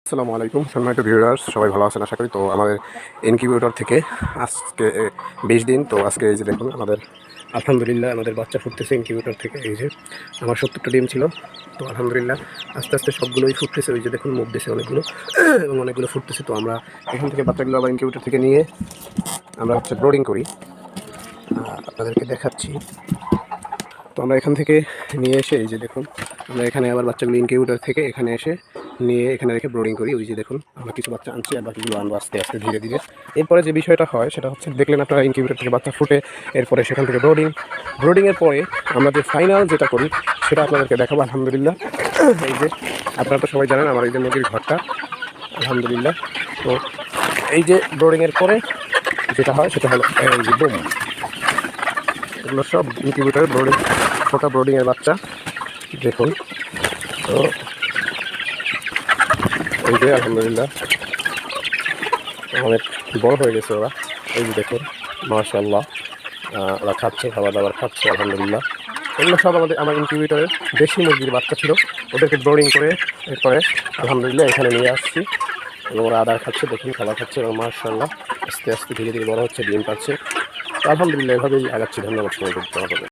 আসসালামু আলাইকুম সম্মানিত ভিউয়ার্স, সবাই ভালো আছেন আশা করি। তো আমাদের ইনকিউবেটর থেকে আজকে 20 দিন। তো আজকে এই যে দেখুন আমাদের আলহামদুলিল্লাহ আমাদের বাচ্চা ফুটতেছে ইনকিউবেটর থেকে। এই যে আমার 70টা ডিম ছিল, তো আলহামদুলিল্লাহ আস্তে আস্তে সবগুলোই ফুটতেছে। ওই যে দেখুন মুখ দিয়েছে অনেকগুলো এবং অনেকগুলো ফুটতেছে। তো আমরা এখান থেকে বাচ্চাগুলো আবার ইনকিউবেটর থেকে নিয়ে আমরা ব্রোডিং করি। আপনাদেরকে দেখাচ্ছি। তো আমরা এখান থেকে নিয়ে এসে এই যে দেখুন আমরা এখানে আবার বাচ্চাগুলো ইনকিউবেটর থেকে এখানে এসে নিয়ে এখানে রেখে ব্রোডিং করি। ওই যে দেখুন আমরা কিছু বাচ্চা আনছি আর বাকিগুলো আনবো আস্তে আস্তে ধীরে ধীরে। এরপরে যে বিষয়টা হয় সেটা হচ্ছে, দেখলেন আপনারা ইনকিউবেটর থেকে বাচ্চা ফুটে এরপরে সেখান থেকে ব্রোডিংয়ের পরে আমরা যে ফাইনাল যেটা করি সেটা আপনাদেরকে দেখাবো। আলহামদুলিল্লাহ এই যে আপনারা তো সবাই জানেন আমার এই যে মুরগির ঘরটা আলহামদুলিল্লাহ। তো এই যে ব্রোডিংয়ের পরে যেটা হয় সেটা হলো এই যে বুম, এগুলো সব ইনকিউবেটরের ফোটা ব্রোডিংয়ের বাচ্চা দেখুন। তো এই যে আলহামদুলিল্লাহ অনেক বড় হয়ে গেছে ওরা। এই যে দেখুন মাশাআল্লাহ, ওরা খাচ্ছে, খাবার দাবার খাচ্ছে আলহামদুলিল্লাহ। এগুলো সব আমার ইনকিউবেটরের দেশি মুরগির বাচ্চা ছিল। ওদেরকে ব্রোডিং করে এরপরে আলহামদুলিল্লাহ এখানে নিয়ে আসছি এবং ওরা আদার খাচ্ছে, দেখুন খাবার খাচ্ছে এবং মাশাআল্লাহ আস্তে আস্তে ধীরে ধীরে বড় হচ্ছে, ডিম পাচ্ছে। আলহামদুলিল্লাহ এভাবেই আগাচ্ছি। ধন্যবাদ সবাইকে।